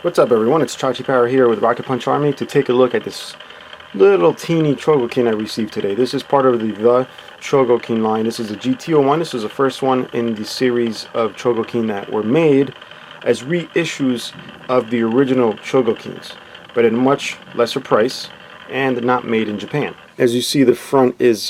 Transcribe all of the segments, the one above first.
What's up everyone, it's Chachi Power here with Rocket Punch Army to take a look at this little teeny Chogokin I received today. This is part of the Chogokin line. This is a GT-01. This is the first one in the series of Chogokin that were made as reissues of the original Chogokins, but at a much lesser price and not made in Japan. As you see, the front is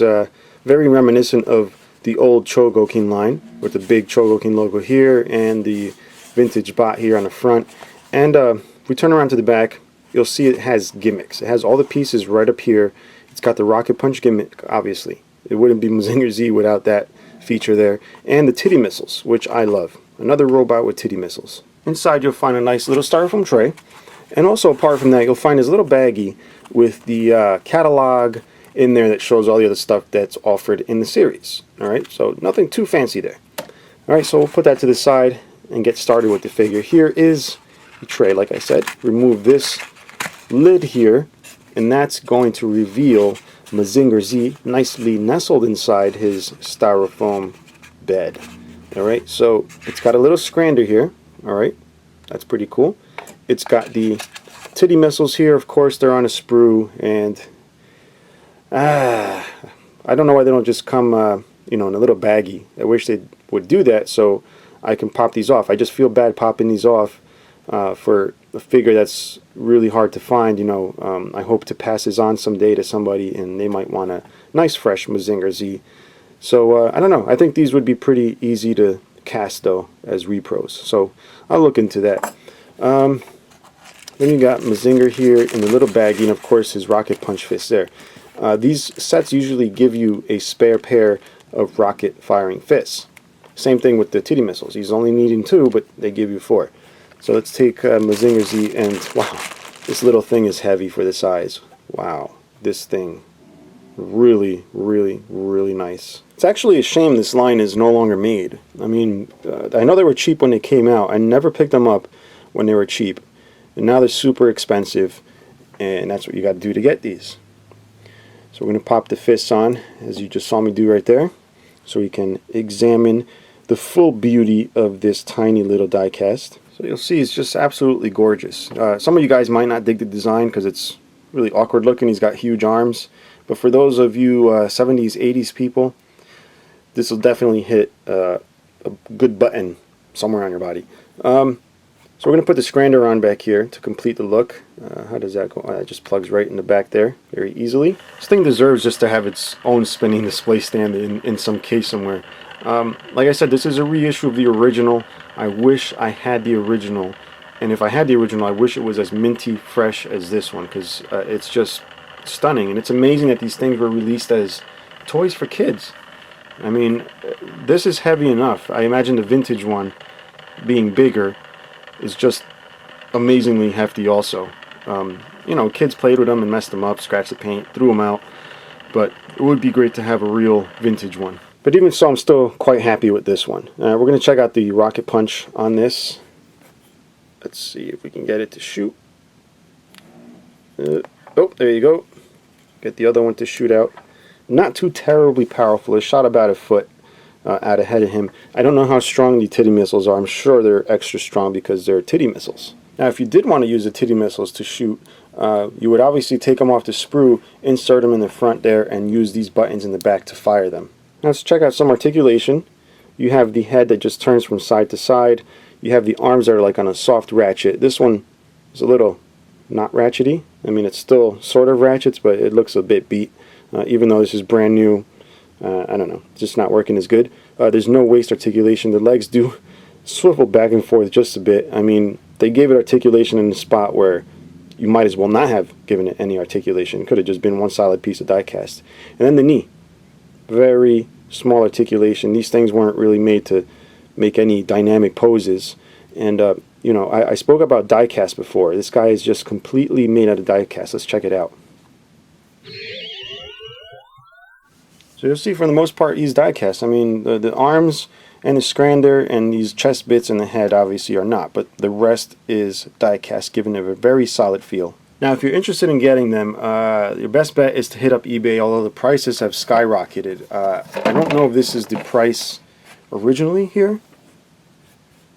very reminiscent of the old Chogokin line with the big Chogokin logo here and the vintage bot here on the front. And if we turn around to the back, you'll see it has gimmicks. It has all the pieces right up here. It's got the Rocket Punch gimmick, obviously. It wouldn't be Mazinger Z without that feature there. And the titty missiles, which I love. Another robot with titty missiles. Inside you'll find a nice little styrofoam tray. And also apart from that, you'll find this little baggie with the catalog in there that shows all the other stuff that's offered in the series. Alright, so nothing too fancy there. Alright, so we'll put that to the side and get started with the figure. Here is the tray, like I said. Remove this lid here, and that's going to reveal Mazinger Z nicely nestled inside his styrofoam bed. Alright, so it's got a little scrander here. Alright, that's pretty cool. It's got the titty missiles here. Of course, they're on a sprue, and I don't know why they don't just come in a little baggie. I wish they would do that so I can pop these off. I just feel bad popping these off for a figure that's really hard to find. I hope to pass this on someday to somebody and they might want a nice fresh Mazinger Z. So I don't know, I think these would be pretty easy to cast though as repros, so I'll look into that. Then you got Mazinger here in the little baggie, and of course his Rocket Punch fist there. These sets usually give you a spare pair of rocket firing fists. Same thing with the titty missiles. He's only needing 2, but they give you 4. So let's take Mazinger Z, and wow, this little thing is heavy for the size. Wow, this thing really, really, really nice. It's actually a shame this line is no longer made. I mean, I know they were cheap when they came out. I never picked them up when they were cheap, and now they're super expensive, and that's what you got to do to get these. So we're going to pop the fists on, as you just saw me do right there, so we can examine the full beauty of this tiny little die cast. So you'll see it's just absolutely gorgeous. Some of you guys might not dig the design because it's really awkward looking. He's got huge arms. But for those of you 70s, 80s people, this will definitely hit a good button somewhere on your body. So we're going to put the scrander on back here to complete the look. How does that go? It just plugs right in the back there very easily. This thing deserves just to have its own spinning display stand in some case somewhere. Like I said, this is a reissue of the original. I wish I had the original, and if I had the original, I wish it was as minty fresh as this one, because it's just stunning. And it's amazing that these things were released as toys for kids. I mean, this is heavy enough. I imagine the vintage one being bigger is just amazingly hefty also. Kids played with them and messed them up, scratched the paint, threw them out, but it would be great to have a real vintage one. But even so, I'm still quite happy with this one. We're going to check out the Rocket Punch on this. Let's see if we can get it to shoot. Oh, there you go. Get the other one to shoot out. Not too terribly powerful. It shot about a foot out ahead of him. I don't know how strong the titty missiles are. I'm sure they're extra strong because they're titty missiles. Now, if you did want to use the titty missiles to shoot, you would obviously take them off the sprue, insert them in the front there, and use these buttons in the back to fire them. Now let's check out some articulation. You have the head that just turns from side to side. You have the arms that are like on a soft ratchet. This one is a little not ratchety. I mean, it's still sort of ratchets, but it looks a bit beat. Even though this is brand new, I don't know, it's just not working as good. There's no waist articulation. The legs do swivel back and forth just a bit. I mean, they gave it articulation in a spot where you might as well not have given it any articulation. It could have just been one solid piece of die cast. And then the knee. Very small articulation. These things weren't really made to make any dynamic poses. And, I spoke about die cast before. This guy is just completely made out of die cast. Let's check it out. So you'll see for the most part he's die cast. I mean, the arms and the scrander and these chest bits and the head obviously are not, but the rest is die cast, giving it a very solid feel. Now, if you're interested in getting them, your best bet is to hit up eBay, although the prices have skyrocketed. I don't know if this is the price originally here.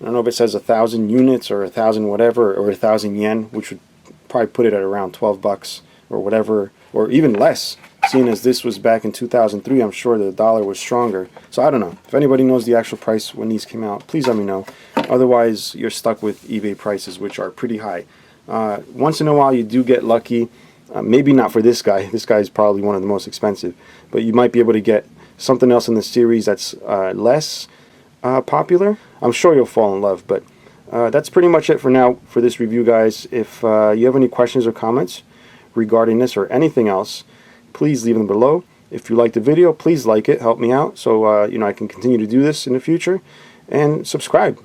I don't know if it says 1,000 units or 1,000 whatever, or 1,000 yen, which would probably put it at around 12 bucks or whatever, or even less. Seeing as this was back in 2003, I'm sure the dollar was stronger. So I don't know. If anybody knows the actual price when these came out, please let me know. Otherwise, you're stuck with eBay prices, which are pretty high. Once in a while, you do get lucky. Maybe not for this guy. This guy is probably one of the most expensive. But you might be able to get something else in the series that's less popular. I'm sure you'll fall in love. But that's pretty much it for now for this review, guys. If you have any questions or comments regarding this or anything else, please leave them below. If you like the video, please like it, help me out, so you know, I can continue to do this in the future. And subscribe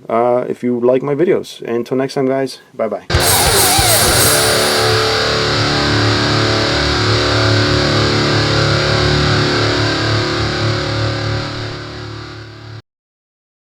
if you like my videos. And until next time, guys, bye bye.